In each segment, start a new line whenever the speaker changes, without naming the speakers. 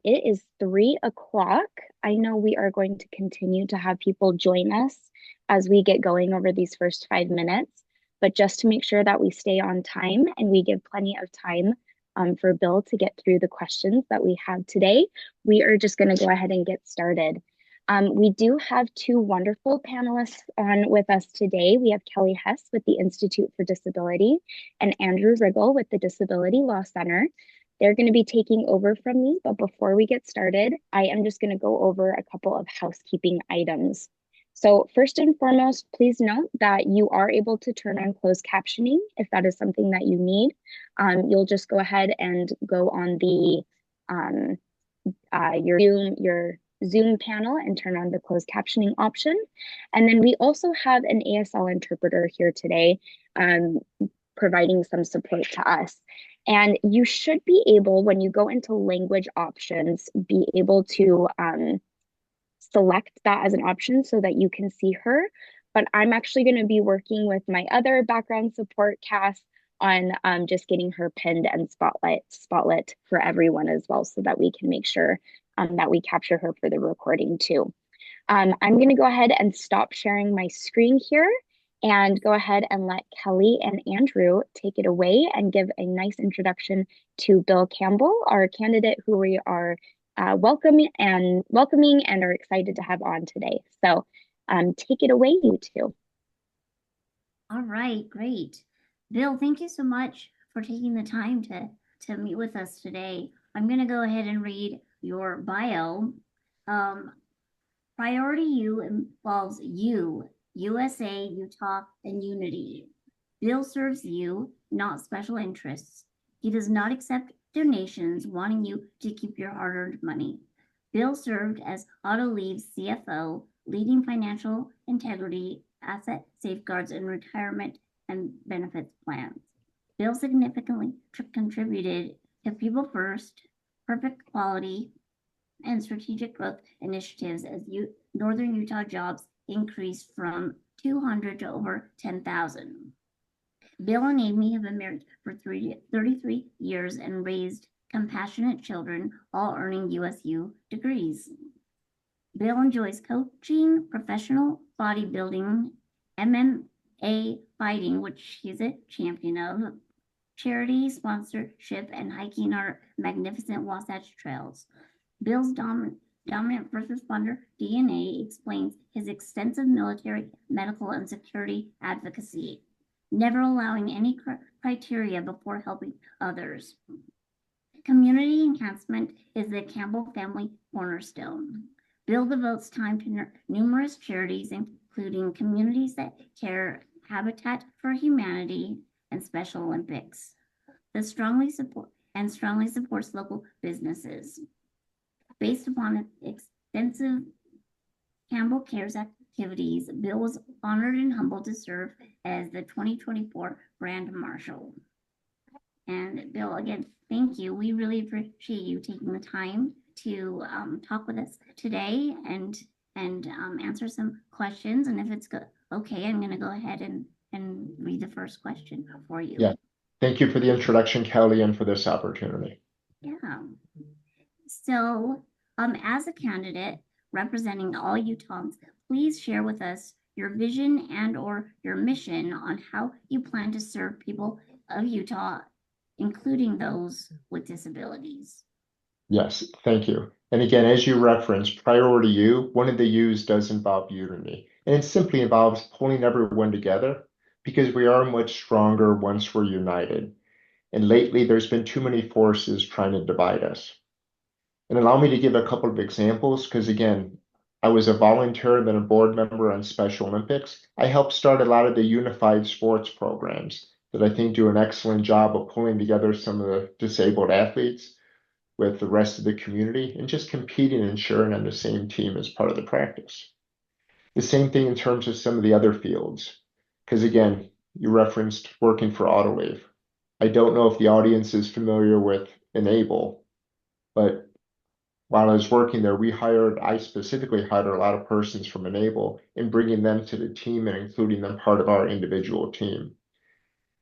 it is 3 o'clock. I know we are going to continue to have people join us as we get going over these first 5 minutes, but just to make sure that we stay on time and we give plenty of time for Bill to get through the questions that we have today, we are just going to go ahead and get started. We do have two wonderful panelists on with us today. We have Kelly Hess with the Institute for Disability and Andrew Riggle with the Disability Law Center. They're going to be taking over from me, but before we get started, I am just going to go over a couple of housekeeping items. So first and foremost, please note that you are able to turn on closed captioning if that is something that you need. You'll just go ahead and go on the your Zoom panel and turn on the closed captioning option. And then we also have an ASL interpreter here today, providing some support to us. And you should be able, when you go into language options, be able to select that as an option so that you can see her. But I'm actually going to be working with my other background support cast on just getting her pinned and spotlit for everyone as well, so that we can make sure that we capture her for the recording too. I'm going to go ahead and stop sharing my screen here and go ahead and let Kelly and Andrew take it away and give a nice introduction to Bill Campbell, our candidate who we are welcoming and are excited to have on today. So take it away, you two.
All right, great. Bill, thank you so much for taking the time to meet with us today. I'm going to go ahead and read your bio. Priority U involves you, USA, Utah, and Unity. Bill serves you, not special interests. He does not accept donations, wanting you to keep your hard-earned money. Bill served as Autoliv's CFO, leading financial integrity, asset safeguards, and retirement and benefits plans. Bill significantly contributed to People First, Perfect Quality, and strategic growth initiatives as Northern Utah jobs increased from 200 to over 10,000. Bill and Amy have been married for 33 years and raised compassionate children, all earning USU degrees. Bill enjoys coaching, professional bodybuilding, MMA fighting, which he's a champion of, charity sponsorship, and hiking our magnificent Wasatch trails. Bill's dominant first responder DNA explains his extensive military, medical, and security advocacy, never allowing any criteria before helping others. Community enhancement is the Campbell family cornerstone. Bill devotes time to numerous charities, including Communities That Care, Habitat for Humanity, and Special Olympics. This strongly supports local businesses. Based upon extensive Campbell Cares activities, Bill was honored and humbled to serve as the 2024 Grand Marshal. And Bill, again, thank you. We really appreciate you taking the time to talk with us today and answer some questions. And if it's okay, I'm going to go ahead and read the first question for you.
Yeah. Thank you for the introduction, Kelly, and for this opportunity.
Yeah. So, as a candidate representing all Utahns, please share with us your vision and/or your mission on how you plan to serve people of Utah, including those with disabilities.
Yes, thank you. And again, as you referenced, Priority U, one of the U's does involve unity. And it simply involves pulling everyone together because we are much stronger once we're united. And lately, there's been too many forces trying to divide us. And allow me to give a couple of examples, because again, I was a volunteer and then a board member on Special Olympics. I helped start a lot of the unified sports programs that I think do an excellent job of pulling together some of the disabled athletes with the rest of the community and just competing and sharing on the same team as part of the practice. The same thing in terms of some of the other fields, because again, you referenced working for Autoliv. I don't know if the audience is familiar with Enable, but while I was working there, I specifically hired a lot of persons from Enable and bringing them to the team and including them part of our individual team.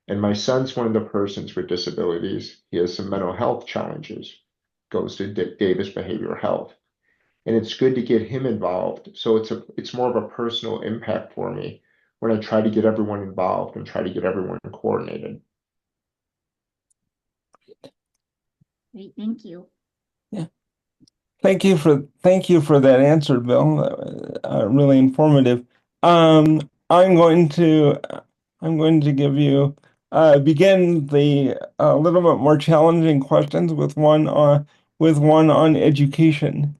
And my son's one of the persons with disabilities. He has some mental health challenges. goes to Davis Behavioral Health. And it's good to get him involved. So it's more of a personal impact for me when I try to get everyone involved and try to get everyone coordinated.
Great, thank you.
Yeah. Thank you for that answer, Bill. Really informative. I'm going to give you begin the a little bit more challenging questions with one on education.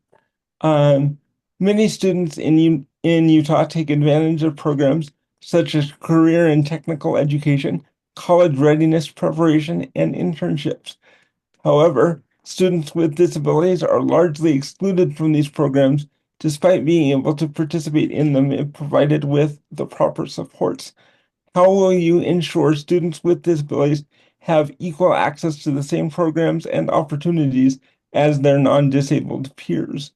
Many students in Utah take advantage of programs such as career and technical education, college readiness preparation, and internships. However, students with disabilities are largely excluded from these programs despite being able to participate in them if provided with the proper supports. How will you ensure students with disabilities have equal access to the same programs and opportunities as their non-disabled peers?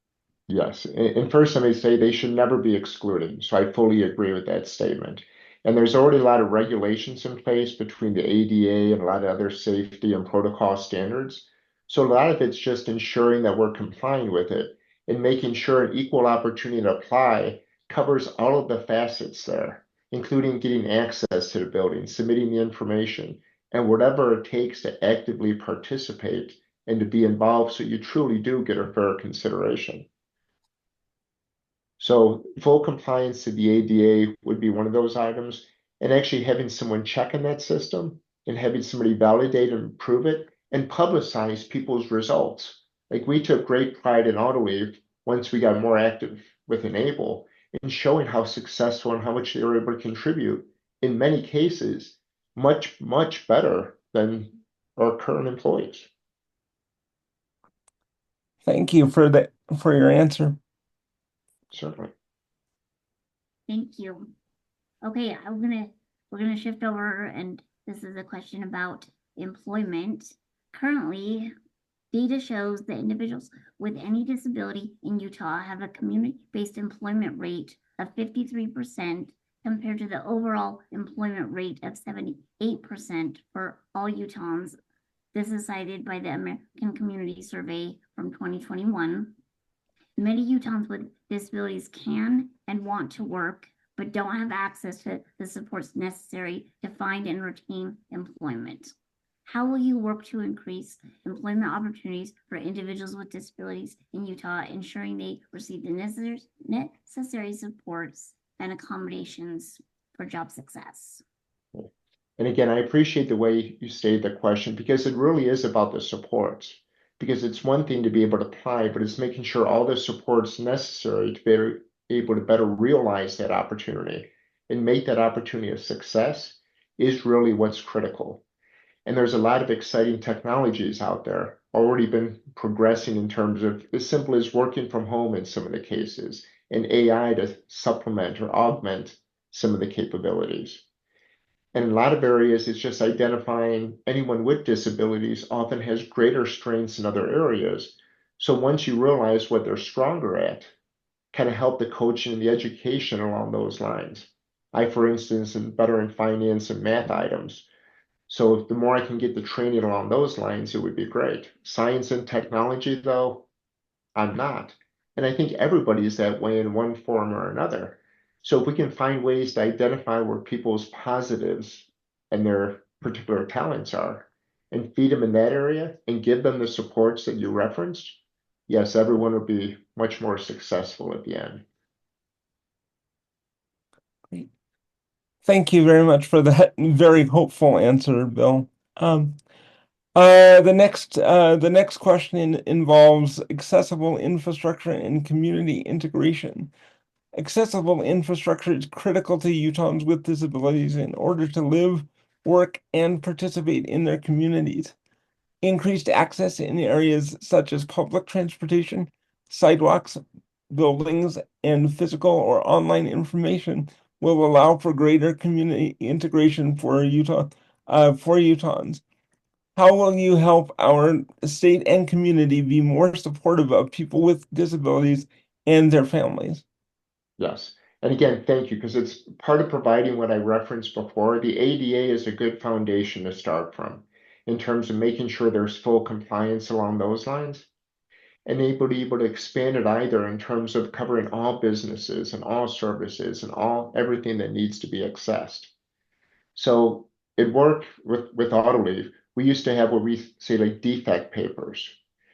Yes, and first let me say they should never be excluded. So I fully agree with that statement. And there's already a lot of regulations in place between the ADA and a lot of other safety and protocol standards. So a lot of it's just ensuring that we're complying with it and making sure an equal opportunity to apply covers all of the facets there, including getting access to the building, submitting the information, and whatever it takes to actively participate and to be involved so you truly do get a fair consideration. So full compliance to the ADA would be one of those items, and actually having someone check in that system and having somebody validate and prove it and publicize people's results. Like we took great pride in Autoliv once we got more active with Enable in showing how successful and how much they were able to contribute. In many cases, much, much better than our current employees.
Thank you for your answer.
Certainly.
Thank you. Okay, we're gonna shift over, and this is a question about employment. Currently, data shows that individuals with any disability in Utah have a community-based employment rate of 53% compared to the overall employment rate of 78% for all Utahns. This is cited by the American Community Survey from 2021. Many Utahns with disabilities can and want to work, but don't have access to the supports necessary to find and retain employment. How will you work to increase employment opportunities for individuals with disabilities in Utah, ensuring they receive the necessary supports and accommodations for job success?
And again, I appreciate the way you stated the question because it really is about the supports. Because it's one thing to be able to apply, but it's making sure all the supports necessary to be able to better realize that opportunity and make that opportunity a success is really what's critical. And there's a lot of exciting technologies out there already been progressing in terms of as simple as working from home in some of the cases and AI to supplement or augment some of the capabilities. And in a lot of areas, it's just identifying anyone with disabilities often has greater strengths in other areas. So once you realize what they're stronger at, kind of help the coaching and the education along those lines. I, for instance, am better in finance and math items. So the more I can get the training along those lines, it would be great. Science and technology, though, I'm not. And I think everybody is that way in one form or another. So if we can find ways to identify where people's positives and their particular talents are and feed them in that area and give them the supports that you referenced, yes, everyone will be much more successful at the end.
Great. Thank you very much for that very hopeful answer, Bill. The next question involves accessible infrastructure and community integration. Accessible infrastructure is critical to Utahns with disabilities in order to live, work, and participate in their communities. Increased access in areas such as public transportation, sidewalks, buildings, and physical or online information will allow for greater community integration for Utahns. How will you help our state and community be more supportive of people with disabilities and their families?
Yes. And again, thank you, because it's part of providing what I referenced before. The ADA is a good foundation to start from in terms of making sure there's full compliance along those lines. and able to expand it either in terms of covering all businesses and all services and everything that needs to be accessed. So it worked with Autoliv. We used to have what we say like defect papers.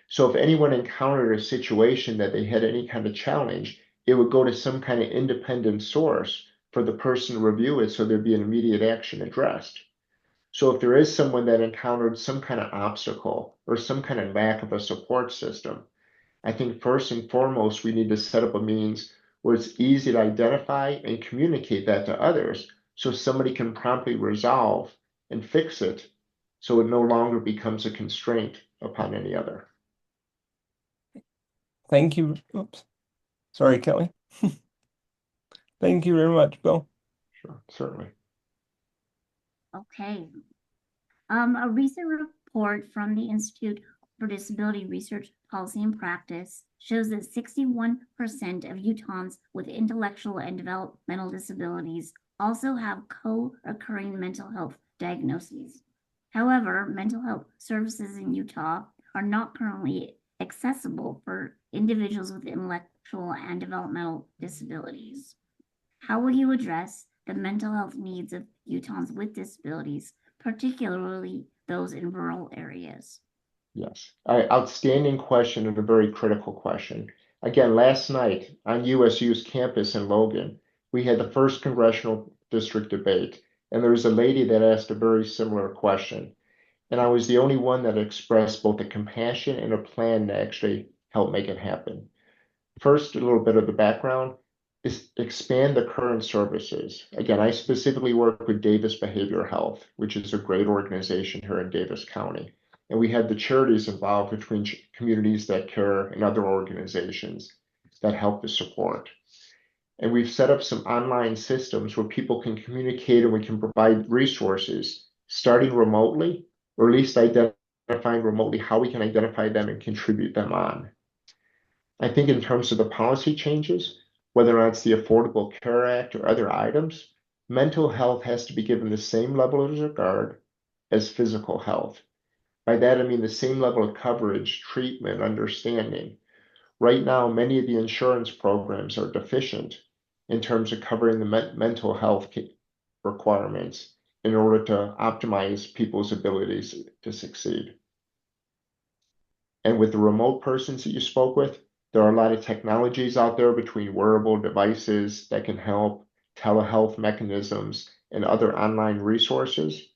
So if anyone encountered a situation that they had any kind of challenge, it would go to some kind of independent source for the person to review it so there'd be an immediate action addressed. So if there is someone that encountered some kind of obstacle or some kind of lack of a support system, I think first and foremost, we need to set up a means where it's easy to identify and communicate that to others so somebody can promptly resolve and fix it so it no longer becomes a constraint upon any other.
Thank you. Oops. Sorry, Kelly. Thank you very much, Bill.
Sure, certainly.
Okay. A recent report from the Institute for Disability Research, Policy and Practice shows that 61% of Utahns with intellectual and developmental disabilities also have co-occurring mental health diagnoses. However, mental health services in Utah are not currently accessible for individuals with intellectual and developmental disabilities. How will you address the mental health needs of Utahns with disabilities, particularly those in rural areas?
Yes, outstanding question and a very critical question. Again, last night on USU's campus in Logan, we had the first congressional district debate, and there was a lady that asked a very similar question. And I was the only one that expressed both a compassion and a plan to actually help make it happen. First, a little bit of the background is expand the current services. Again, I specifically work with Davis Behavioral Health, which is a great organization here in Davis County. And we have the charities involved between Communities That Care and other organizations that help to support. And we've set up some online systems where people can communicate and we can provide resources starting remotely, or at least identifying remotely how we can identify them and contribute them on. I think in terms of the policy changes, whether or not it's the Affordable Care Act or other items, mental health has to be given the same level of regard as physical health. By that, I mean the same level of coverage, treatment, understanding. Right now, many of the insurance programs are deficient in terms of covering the mental health requirements in order to optimize people's abilities to succeed. And with the remote persons that you spoke with, there are a lot of technologies out there between wearable devices that can help, telehealth mechanisms, and other online resources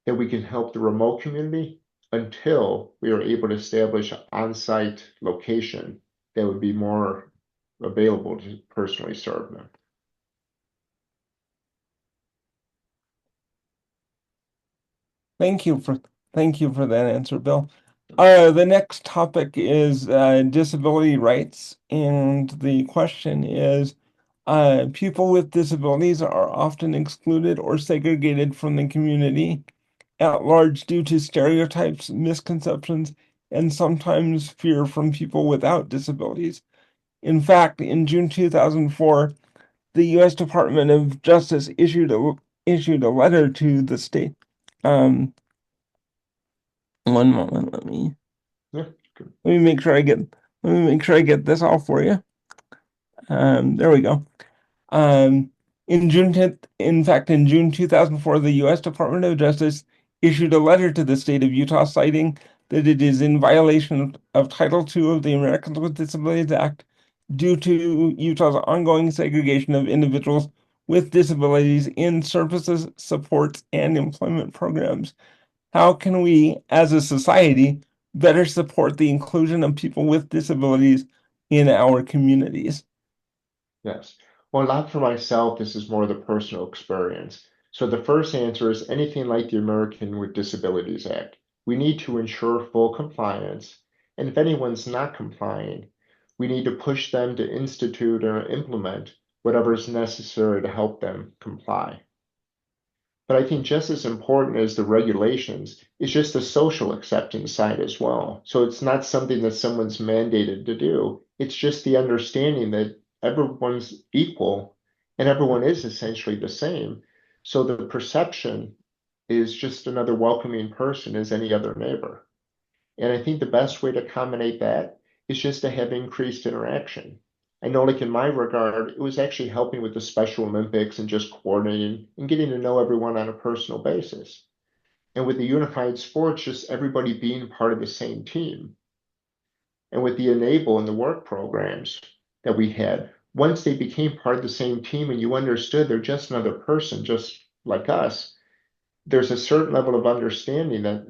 that we can help the remote community until we are able to establish an on-site location that would be more available to personally serve them.
Thank you for that answer, Bill. The next topic is disability rights, and the question is, people with disabilities are often excluded or segregated from the community at large due to stereotypes, misconceptions, and sometimes fear from people without disabilities. In fact, in June 2004, the U.S. Department of Justice issued a letter to the state. One moment, let me make sure I get this all for you. There we go. In June 10th, in fact, in June 2004, the U.S. Department of Justice issued a letter to the state of Utah citing that it is in violation of Title II of the Americans with Disabilities Act due to Utah's ongoing segregation of individuals with disabilities in services, supports, and employment programs. How can we, as a society, better support the inclusion of people with disabilities in our communities?
Yes. Well, not for myself, this is more the personal experience. So the first answer is anything like the American with Disabilities Act. We need to ensure full compliance, and if anyone's not complying, we need to push them to institute or implement whatever is necessary to help them comply. But I think just as important as the regulations is just the social acceptance side as well. So it's not something that someone's mandated to do. It's just the understanding that everyone's equal and everyone is essentially the same. So the perception is just another welcoming person as any other neighbor. And I think the best way to accommodate that is just to have increased interaction. I know, like in my regard, it was actually helping with the Special Olympics and just coordinating and getting to know everyone on a personal basis. And with the unified sports, just everybody being part of the same team. And with the Enable and the work programs that we had, once they became part of the same team and you understood they're just another person, just like us, there's a certain level of understanding that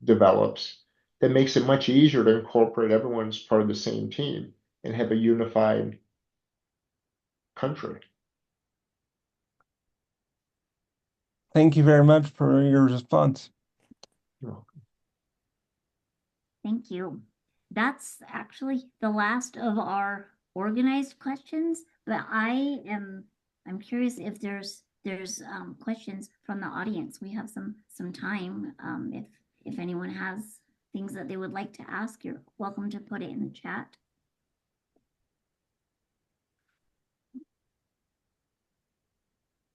develops that makes it much easier to incorporate everyone as part of the same team and have a unified country.
Thank you very much for your response.
You're welcome.
Thank you. That's actually the last of our organized questions, but I'm curious if there's questions from the audience. We have some time. If anyone has things that they would like to ask, you're welcome to put it in the chat.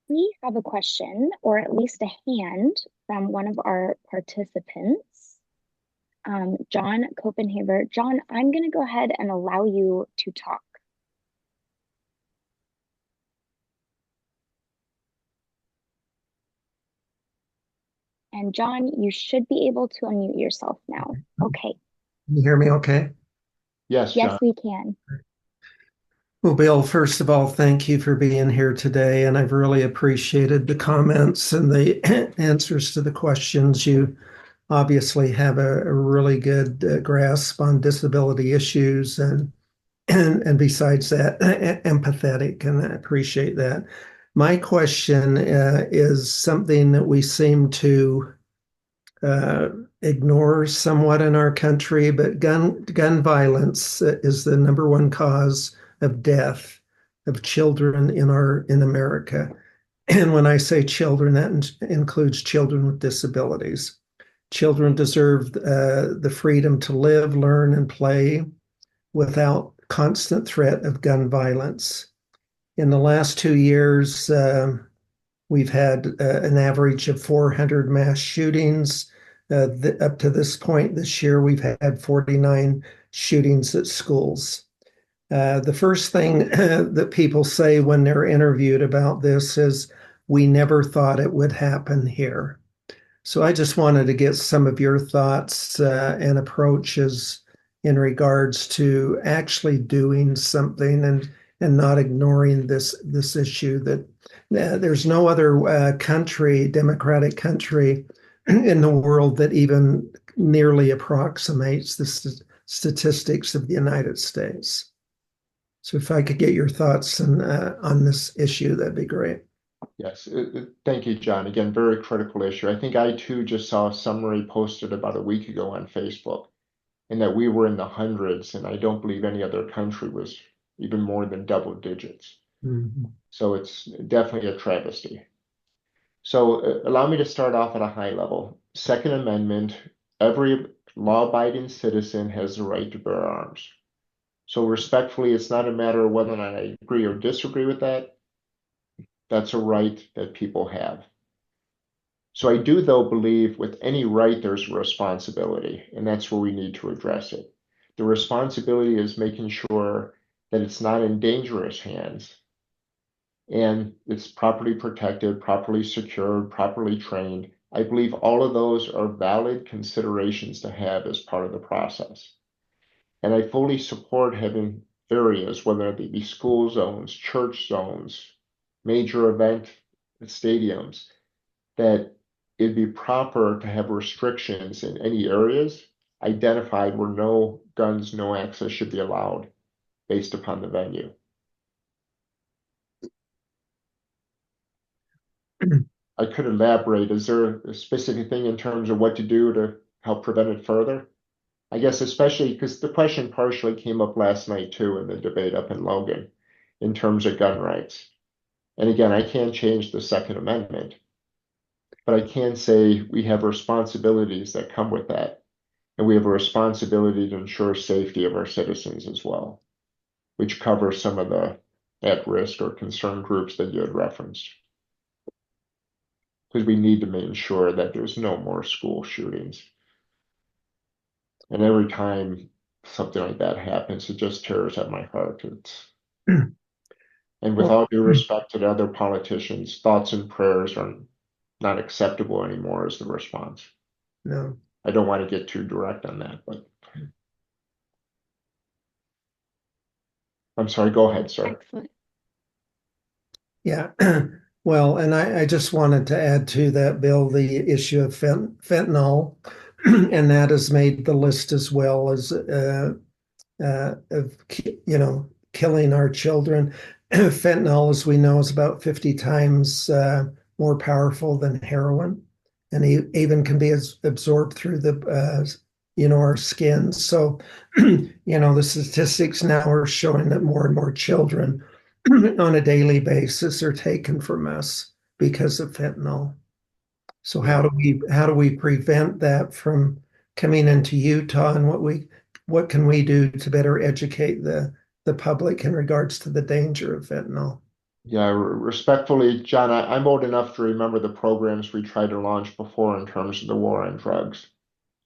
We have a question, or at least a hand, from one of our participants, John Copenhaver. John, I'm going to go ahead and allow you to talk. And John, you should be able to unmute yourself now. Okay.
Can you hear me okay?
Yes,
Yes,
John.
we can.
Well, Bill, first of all, thank you for being here today. And I've really appreciated the comments and the answers to the questions. You obviously have a really good grasp on disability issues and besides that, empathetic, and I appreciate that. My question is something that we seem to ignore somewhat in our country, but gun violence is the number one cause of death of children in America. And when I say children, that includes children with disabilities. Children deserve the freedom to live, learn, and play without constant threat of gun violence. In the last 2 years, we've had an average of 400 mass shootings. Up to this point this year, we've had 49 shootings at schools. The first thing that people say when they're interviewed about this is, "We never thought it would happen here." So I just wanted to get some of your thoughts and approaches in regards to actually doing something and not ignoring this issue that there's no other country, democratic country in the world that even nearly approximates the statistics of the United States. So if I could get your thoughts on this issue, that'd be great.
Yes, thank you, John. Again, very critical issue. I think I too just saw a summary posted about a week ago on Facebook, and that we were in the hundreds, and I don't believe any other country was even more than double digits.
Mm-hmm.
So it's definitely a travesty. So allow me to start off at a high level. Second Amendment, every law-abiding citizen has the right to bear arms. So respectfully, it's not a matter of whether or not I agree or disagree with that. That's a right that people have. So I do, though, believe with any right, there's a responsibility, and that's where we need to address it. The responsibility is making sure that it's not in dangerous hands and it's properly protected, properly secured, properly trained. I believe all of those are valid considerations to have as part of the process. And I fully support having areas, whether they be school zones, church zones, major event stadiums, that it'd be proper to have restrictions in any areas identified where no guns, no access should be allowed based upon the venue. I could elaborate. Is there a specific thing in terms of what to do to help prevent it further? I guess especially because the question partially came up last night too in the debate up in Logan in terms of gun rights. And again, I can't change the Second Amendment, but I can say we have responsibilities that come with that. And we have a responsibility to ensure safety of our citizens as well, which covers some of the at-risk or concerned groups that you had referenced. Because we need to make sure that there's no more school shootings. And every time something like that happens, it just tears at my heart. And with
Well,
all due respect to the other politicians, thoughts and prayers are not acceptable anymore as the response.
no.
I don't want to get too direct on that, but I'm sorry, go ahead, sir.
Excellent.
Yeah. Well, and I just wanted to add to that, Bill, the issue of fentanyl, and that has made the list as well as of killing our children. Fentanyl, as we know, is about 50 times more powerful than heroin, and even can be absorbed through the our skin. So, the statistics now are showing that more and more children on a daily basis are taken from us because of fentanyl. So
Yeah.
how do we prevent that from coming into Utah, and what can we do to better educate the public in regards to the danger of fentanyl?
Yeah, respectfully, John, I'm old enough to remember the programs we tried to launch before in terms of the war on drugs.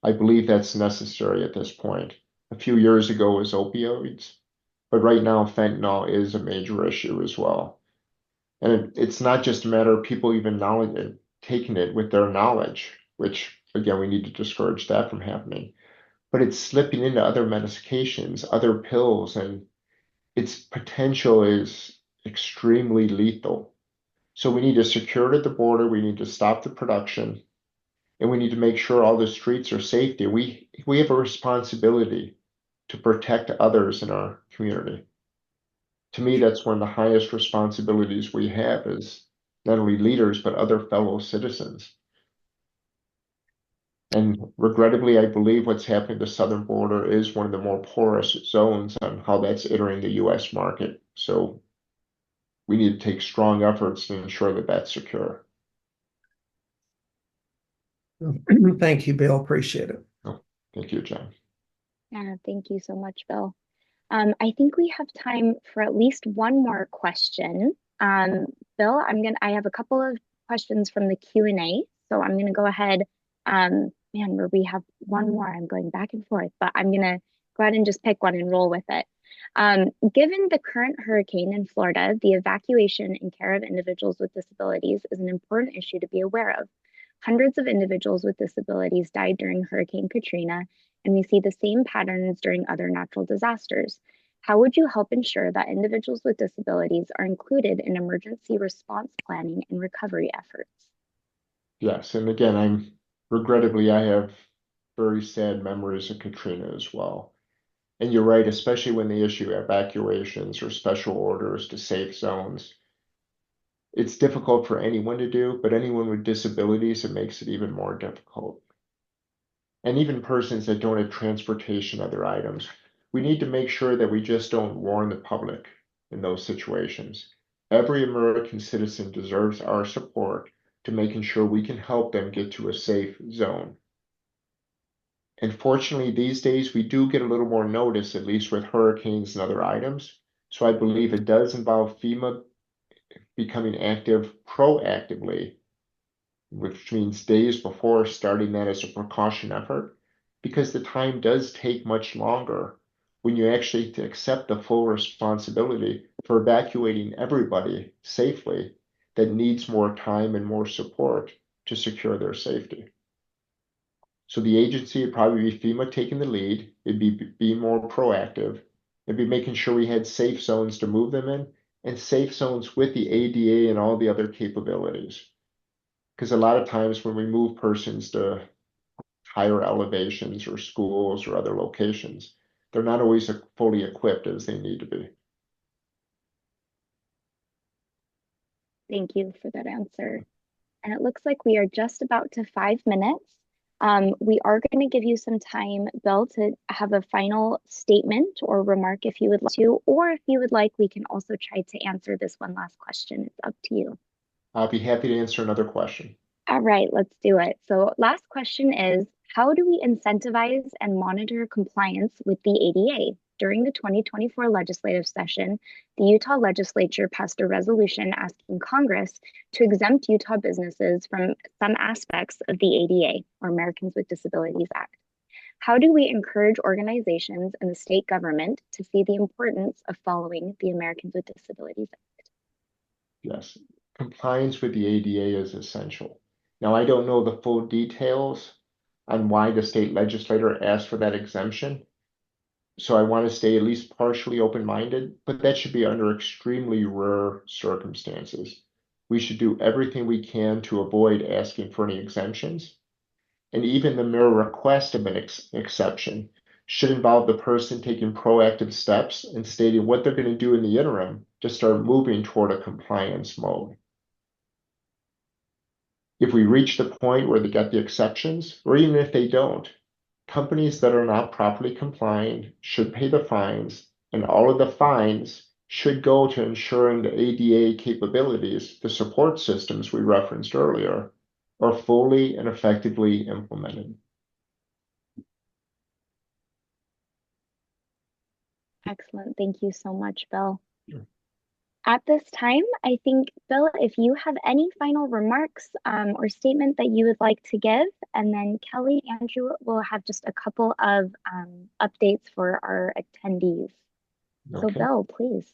I believe that's necessary at this point. A few years ago was opioids, but right now fentanyl is a major issue as well. And it's not just a matter of people even knowledge, taking it with their knowledge, which again, we need to discourage that from happening. But it's slipping into other medications, other pills, and its potential is extremely lethal. So we need to secure it at the border, we need to stop the production, and we need to make sure all the streets are safe. We have a responsibility to protect others in our community. To me, that's one of the highest responsibilities we have as not only leaders, but other fellow citizens. And regrettably, I believe what's happening at the southern border is one of the more porous zones on how that's entering the US market. So we need to take strong efforts to ensure that that's secure.
Thank you, Bill. Appreciate it.
Oh, thank you, John.
Yeah, thank you so much, Bill. I think we have time for at least one more question. Bill, I have a couple of questions from the Q&A, so I'm gonna go ahead. Where we have one more, I'm going back and forth, but I'm gonna go ahead and just pick one and roll with it. Given the current hurricane in Florida, the evacuation and care of individuals with disabilities is an important issue to be aware of. Hundreds of individuals with disabilities died during Hurricane Katrina, and we see the same patterns during other natural disasters. How would you help ensure that individuals with disabilities are included in emergency response planning and recovery efforts?
Yes, and again, regrettably, I have very sad memories of Katrina as well. And you're right, especially when they issue evacuations or special orders to safe zones. It's difficult for anyone to do, but anyone with disabilities, it makes it even more difficult. And even persons that don't have transportation, other items. We need to make sure that we just don't warn the public in those situations. Every American citizen deserves our support to making sure we can help them get to a safe zone. And fortunately, these days we do get a little more notice, at least with hurricanes and other items. So I believe it does involve FEMA becoming active proactively, which means days before starting that as a precaution effort, because the time does take much longer when you actually accept the full responsibility for evacuating everybody safely that needs more time and more support to secure their safety. So the agency would probably be FEMA taking the lead. It'd be more proactive. It'd be making sure we had safe zones to move them in and safe zones with the ADA and all the other capabilities. Because a lot of times when we move persons to higher elevations or schools or other locations, they're not always fully equipped as they need to be.
Thank you for that answer. And it looks like we are just about to 5 minutes. We are going to give you some time, Bill, to have a final statement or remark if you would like to, or if you would like, we can also try to answer this one last question. It's up to you.
I'll be happy to answer another question.
All right, let's do it. So last question is, how do we incentivize and monitor compliance with the ADA? During the 2024 legislative session, the Utah legislature passed a resolution asking Congress to exempt Utah businesses from some aspects of the ADA, or Americans with Disabilities Act. How do we encourage organizations and the state government to see the importance of following the Americans with Disabilities Act?
Yes, compliance with the ADA is essential. Now, I don't know the full details on why the state legislator asked for that exemption, so I want to stay at least partially open-minded, but that should be under extremely rare circumstances. We should do everything we can to avoid asking for any exemptions. And even the mere request of an exception should involve the person taking proactive steps and stating what they're going to do in the interim to start moving toward a compliance mode. If we reach the point where they get the exceptions, or even if they don't, companies that are not properly complying should pay the fines, and all of the fines should go to ensuring the ADA capabilities, the support systems we referenced earlier, are fully and effectively implemented.
Excellent. Thank you so much, Bill.
Sure.
At this time, I think, Bill, if you have any final remarks or statement that you would like to give, and then Kelly, Andrew will have just a couple of updates for our attendees. So
Okay.
Bill, please.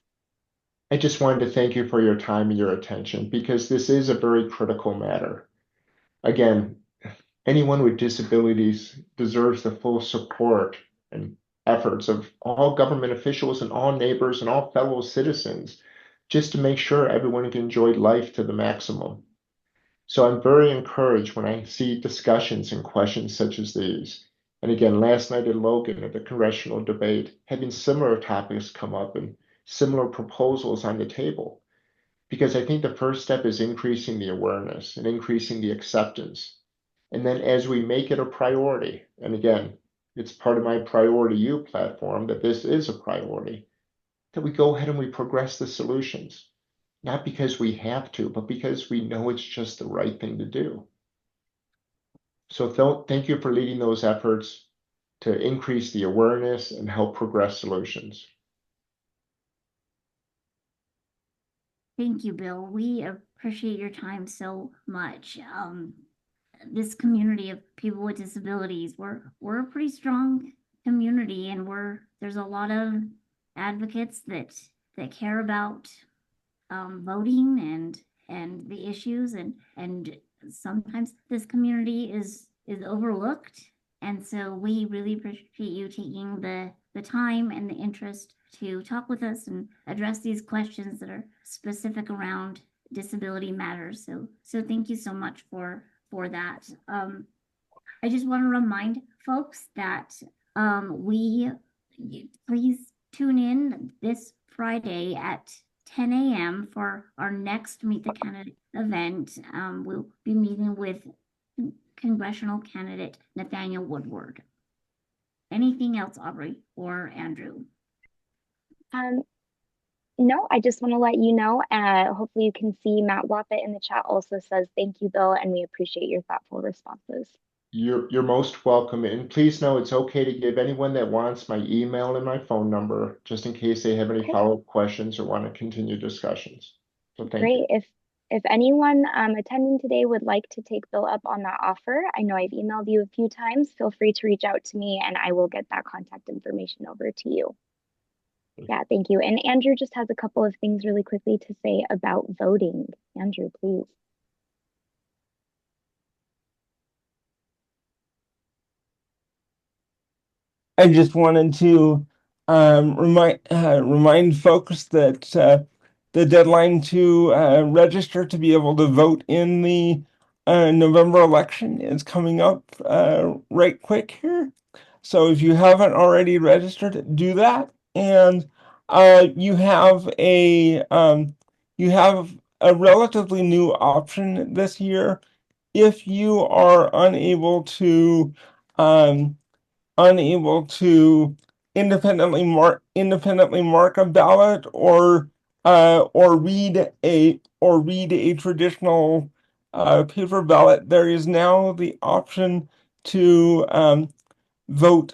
I just wanted to thank you for your time and your attention because this is a very critical matter. Again, anyone with disabilities deserves the full support and efforts of all government officials and all neighbors and all fellow citizens just to make sure everyone can enjoy life to the maximum. So I'm very encouraged when I see discussions and questions such as these. And again, last night in Logan at the congressional debate, having similar topics come up and similar proposals on the table. Because I think the first step is increasing the awareness and increasing the acceptance. And then as we make it a priority, and again, it's part of my Priority You platform that this is a priority, that we go ahead and we progress the solutions, not because we have to, but because we know it's just the right thing to do. So thank you for leading those efforts to increase the awareness and help progress solutions.
Thank you, Bill. We appreciate your time so much. This community of people with disabilities, we're a pretty strong community, and there's a lot of advocates that care about voting and the issues, and sometimes this community is overlooked, and so we really appreciate you taking the time and the interest to talk with us and address these questions that are specific around disability matters. So thank you so much for that. I just want to remind folks that please tune in this Friday at 10 a.m. for our next Meet the Candidate event. We'll be meeting with congressional candidate Nathaniel Woodward. Anything else, Aubrey or Andrew?
No, I just want to let you know, hopefully you can see Matt Wappett in the chat also says, thank you, Bill, and we appreciate your thoughtful responses.
You're most welcome. And please know it's okay to give anyone that wants my email and my phone number, just in case they have any follow-up questions or want to continue discussions. So thank you.
Great. If anyone attending today would like to take Bill up on that offer, I know I've emailed you a few times, feel free to reach out to me and I will get that contact information over to you. Yeah, thank you. And Andrew just has a couple of things really quickly to say about voting. Andrew, please.
I just wanted to remind folks that the deadline to register to be able to vote in the November election is coming up right quick here. So if you haven't already registered, do that. And you have a relatively new option this year. If you are unable to independently mark a ballot or read a traditional paper ballot, there is now the option to vote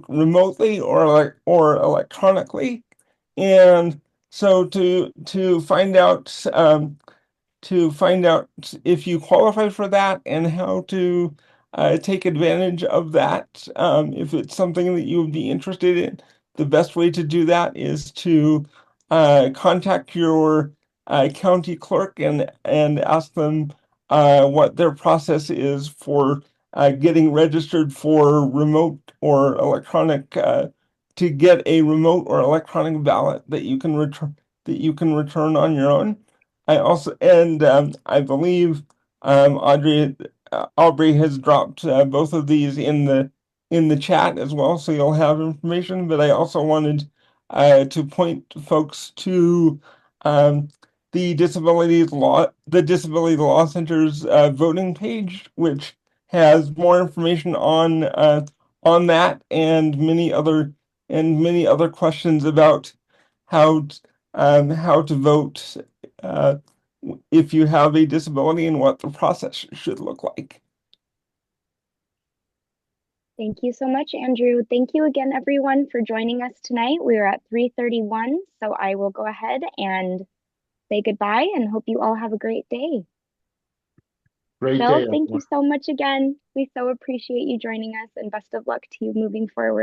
remotely or electronically. And so to find out if you qualify for that and how to take advantage of that. If it's something that you would be interested in, the best way to do that is to contact your county clerk and ask them what their process is for getting registered for remote or electronic to get a remote or electronic ballot that you can return on your own. I also I believe Aubrey has dropped both of these in the chat as well, so you'll have information. But I also wanted to point folks to the Disability Law Center's voting page, which has more information on that and many other questions about how to vote if you have a disability and what the process should look like.
Thank you so much, Andrew. Thank you again, everyone, for joining us tonight. We are at 3:31, so I will go ahead and say goodbye and hope you all have a great day.
Great
Bill,
day,
thank you
everyone.
so much again. We so appreciate you joining us and best of luck to you moving forward.